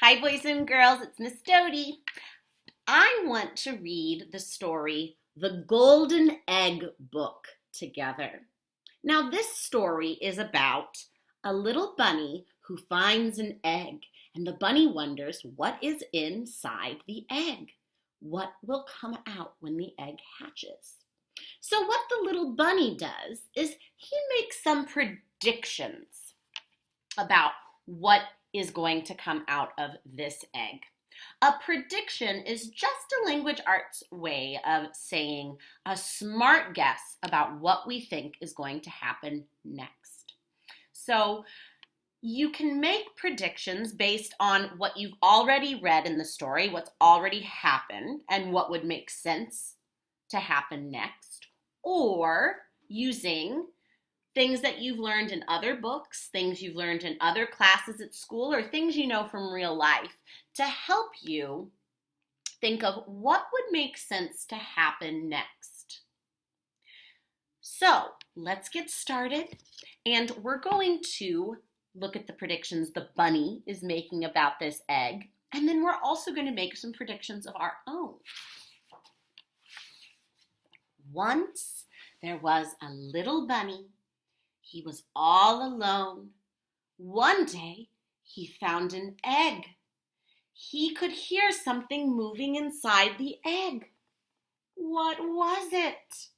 Hi, boys and girls, it's Miss Doty. I want to read the story, The Golden Egg Book, together. Now, this story is about a little bunny who finds an egg, and the bunny wonders what is inside the egg. What will come out when the egg hatches? So, what the little bunny does is he makes some predictions about what is going to come out of this egg. A prediction is just a language arts way of saying a smart guess about what we think is going to happen next. So you can make predictions based on what you've already read in the story, what's already happened, and what would make sense to happen next, or using things that you've learned in other books, things you've learned in other classes at school, or things you know from real life to help you think of what would make sense to happen next. So let's get started, and we're going to look at the predictions the bunny is making about this egg, and then we're also going to make some predictions of our own. Once there was a little bunny. He was all alone. One day, he found an egg. He could hear something moving inside the egg. What was it?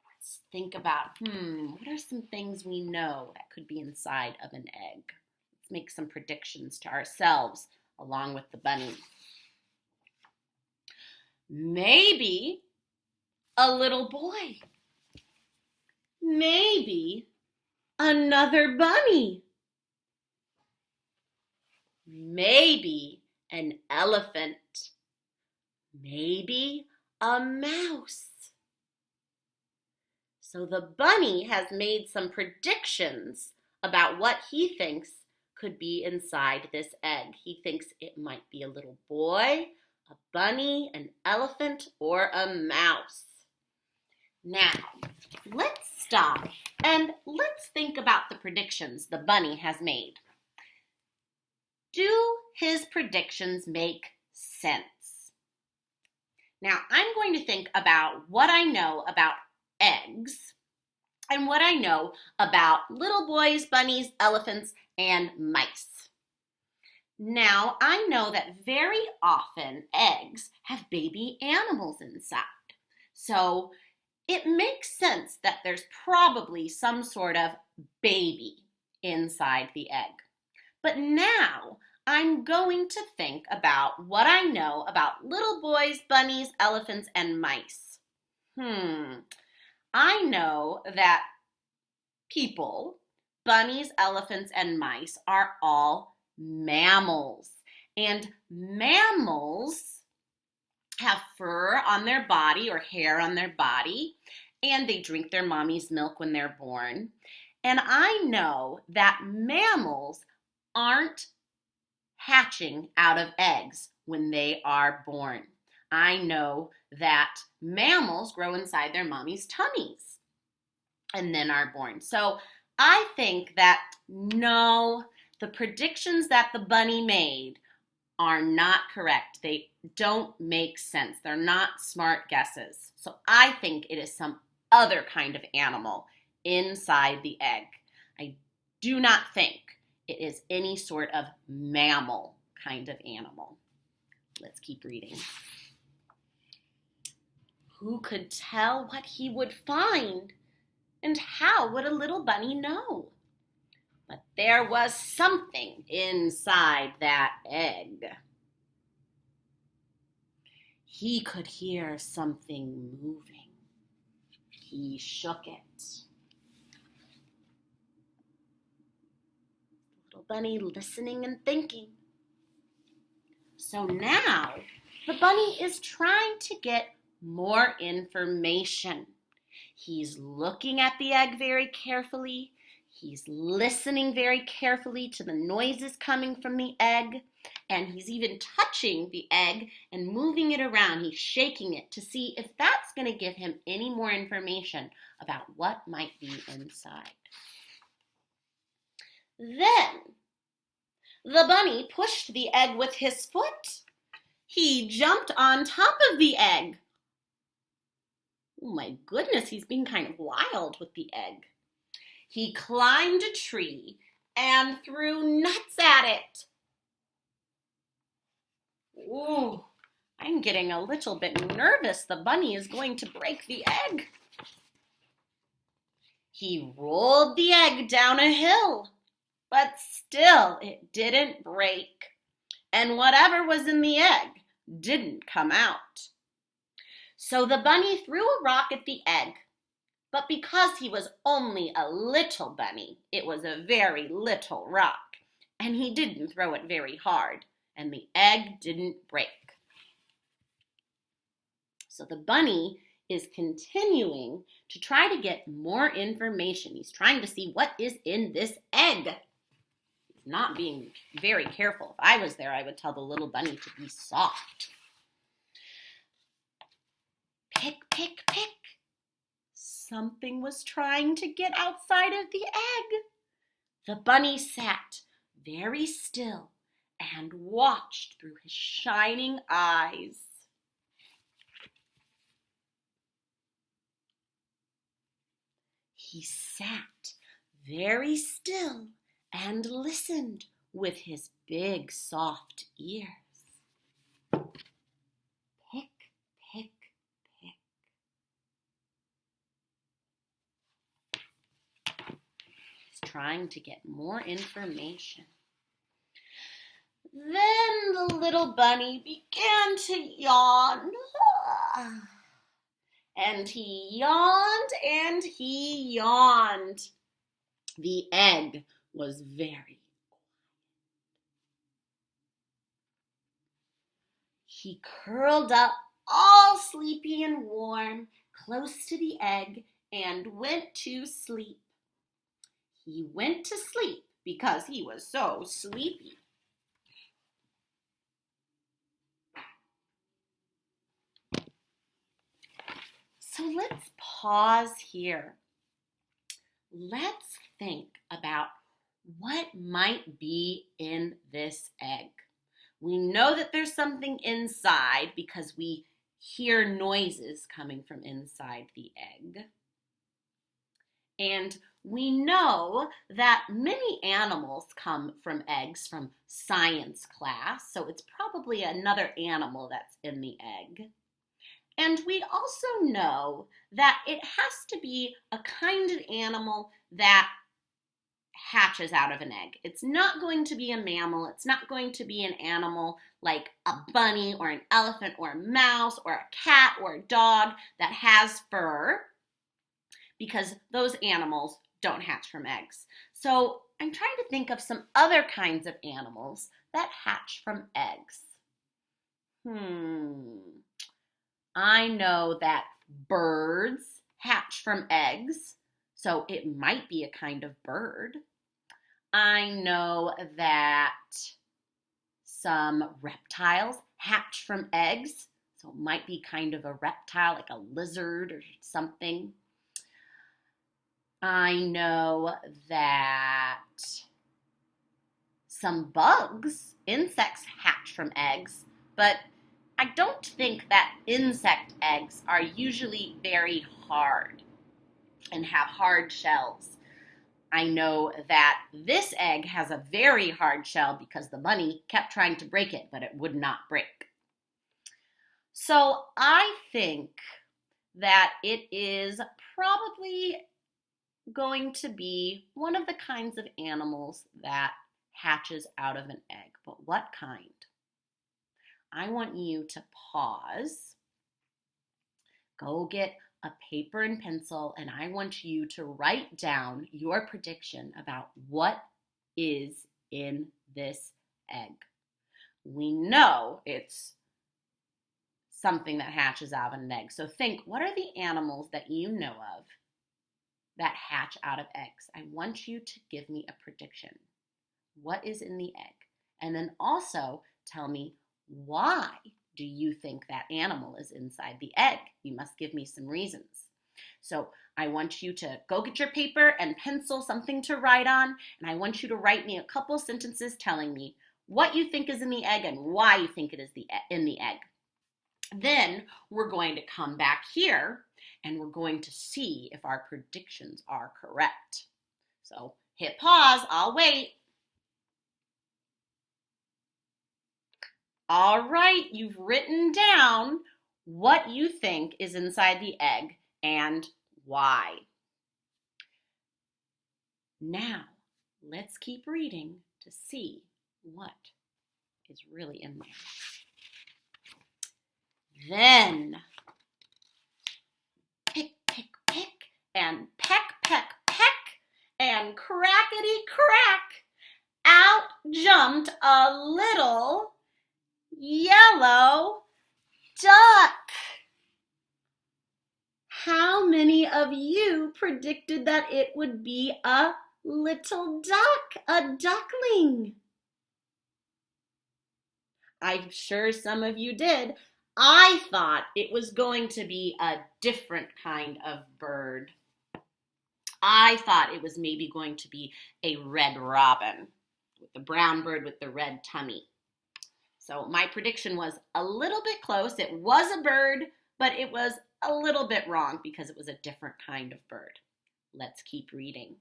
Let's think about, what are some things we know that could be inside of an egg? Let's make some predictions to ourselves along with the bunny. Maybe a little boy. Maybe another bunny. Maybe an elephant. Maybe a mouse. So the bunny has made some predictions about what he thinks could be inside this egg. He thinks it might be a little boy, a bunny, an elephant, or a mouse. Now, let's stop and let's think about the predictions the bunny has made. Do his predictions make sense? Now, I'm going to think about what I know about eggs and what I know about little boys, bunnies, elephants, and mice. Now, I know that very often eggs have baby animals inside. So it makes sense that there's probably some sort of baby inside the egg. But now I'm going to think about what I know about little boys, bunnies, elephants, and mice. I know that people, bunnies, elephants, and mice are all mammals. And mammals have fur on their body or hair on their body, and they drink their mommy's milk when they're born. And I know that mammals aren't hatching out of eggs when they are born. I know that mammals grow inside their mommy's tummies and then are born. So I think that no, the predictions that the bunny made are not correct. They don't make sense. They're not smart guesses. So I think it is some other kind of animal inside the egg. I do not think it is any sort of mammal kind of animal. Let's keep reading. Who could tell what he would find? And how would a little bunny know? But there was something inside that egg. He could hear something moving. He shook it. Little bunny listening and thinking. So now the bunny is trying to get more information. He's looking at the egg very carefully. He's listening very carefully to the noises coming from the egg. And he's even touching the egg and moving it around. He's shaking it to see if that's going to give him any more information about what might be inside. Then the bunny pushed the egg with his foot. He jumped on top of the egg. Oh my goodness, he's being kind of wild with the egg. He climbed a tree and threw nuts at it. Ooh, I'm getting a little bit nervous. The bunny is going to break the egg. He rolled the egg down a hill, but still it didn't break. And whatever was in the egg didn't come out. So the bunny threw a rock at the egg, but because he was only a little bunny, it was a very little rock, and he didn't throw it very hard, and the egg didn't break. So the bunny is continuing to try to get more information. He's trying to see what is in this egg. He's not being very careful. If I was there, I would tell the little bunny to be soft. Pick, pick, pick. Something was trying to get outside of the egg. The bunny sat very still and watched through his shining eyes. He sat very still and listened with his big soft ears. Pick, pick, pick. He's trying to get more information. Then the little bunny began to yawn. And he yawned and he yawned. The egg was very quiet. He curled up all sleepy and warm close to the egg and went to sleep. He went to sleep because he was so sleepy. So let's pause here. Let's think about what might be in this egg. We know that there's something inside because we hear noises coming from inside the egg. And we know that many animals come from eggs from science class, so it's probably another animal that's in the egg. And we also know that it has to be a kind of animal that hatches out of an egg. It's not going to be a mammal. It's not going to be an animal like a bunny or an elephant or a mouse or a cat or a dog that has fur, because those animals don't hatch from eggs. So I'm trying to think of some other kinds of animals that hatch from eggs. I know that birds hatch from eggs, so it might be a kind of bird. I know that some reptiles hatch from eggs, so it might be kind of a reptile, like a lizard or something. I know that some bugs, insects, hatch from eggs, but I don't think that insect eggs are usually very hard and have hard shells. I know that this egg has a very hard shell because the bunny kept trying to break it, but it would not break. So I think that it is probably going to be one of the kinds of animals that hatches out of an egg. But what kind? I want you to pause, go get a paper and pencil, and I want you to write down your prediction about what is in this egg. We know it's something that hatches out of an egg. So think, what are the animals that you know of that hatch out of eggs? I want you to give me a prediction. What is in the egg? And then also tell me, why do you think that animal is inside the egg? You must give me some reasons. So I want you to go get your paper and pencil, something to write on, and I want you to write me a couple sentences telling me what you think is in the egg and why you think it is in the egg. Then we're going to come back here and we're going to see if our predictions are correct. So hit pause, I'll wait. All right, you've written down what you think is inside the egg and why. Now, let's keep reading to see what is really in there. Then, pick, pick, pick, and peck, peck, peck, and crackety crack, out jumped a little yellow duck. How many of you predicted that it would be a little duck, a duckling? I'm sure some of you did. I thought it was going to be a different kind of bird. I thought it was maybe going to be a red robin, with the brown bird with the red tummy. So my prediction was a little bit close. It was a bird, but it was a little bit wrong because it was a different kind of bird. Let's keep reading.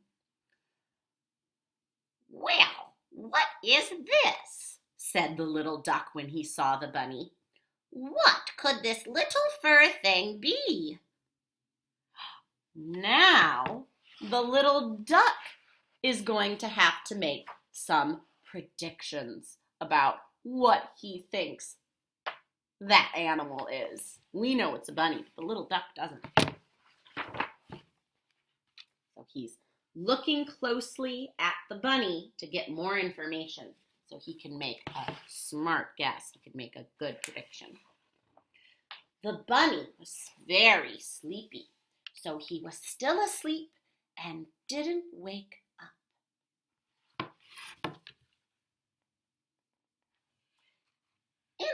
Well, what is this? Said the little duck when he saw the bunny. What could this little fur thing be? Now, the little duck is going to have to make some predictions about what he thinks that animal is. We know it's a bunny, but the little duck doesn't. So he's looking closely at the bunny to get more information so he can make a smart guess. He can make a good prediction. The bunny was very sleepy, so he was still asleep and didn't wake up.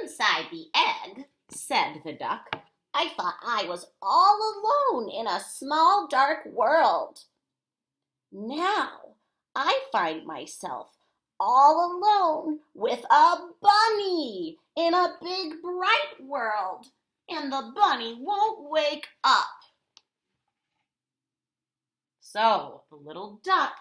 Inside the egg, said the duck, I thought I was all alone in a small dark world. Now I find myself all alone with a bunny in a big bright world, and the bunny won't wake up. So the little duck,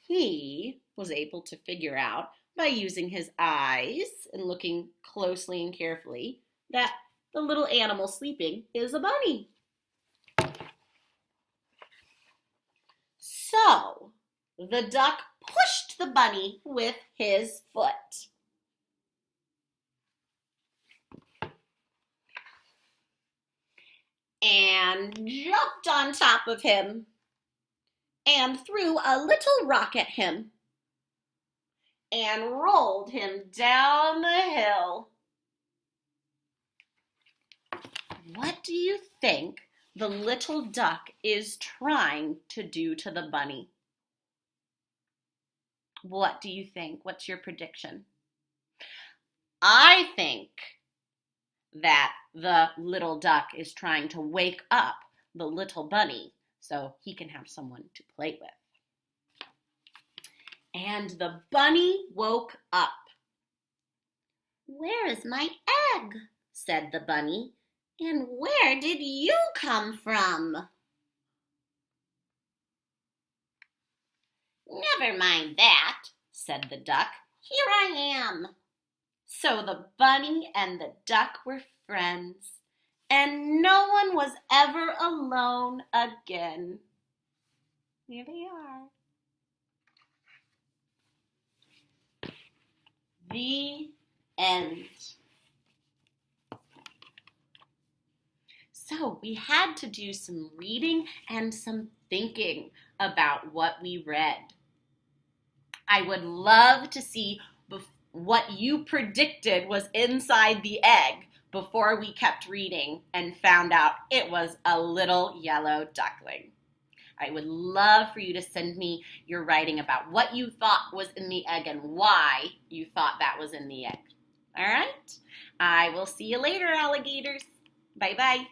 he was able to figure out by using his eyes and looking closely and carefully that the little animal sleeping is a bunny. So the duck pushed the bunny with his foot. And jumped on top of him and threw a little rock at him and rolled him down the hill. What do you think the little duck is trying to do to the bunny? What do you think? What's your prediction? I think that the little duck is trying to wake up the little bunny so he can have someone to play with. And the bunny woke up. Where is my egg? Said the bunny. And where did you come from? Never mind that, said the duck. Here I am. So the bunny and the duck were friends, and no one was ever alone again. Here they are. The end. So we had to do some reading and some thinking about what we read. I would love to see what you predicted was inside the egg before we kept reading and found out it was a little yellow duckling. I would love for you to send me your writing about what you thought was in the egg and why you thought that was in the egg. All right? I will see you later, alligators. Bye-bye.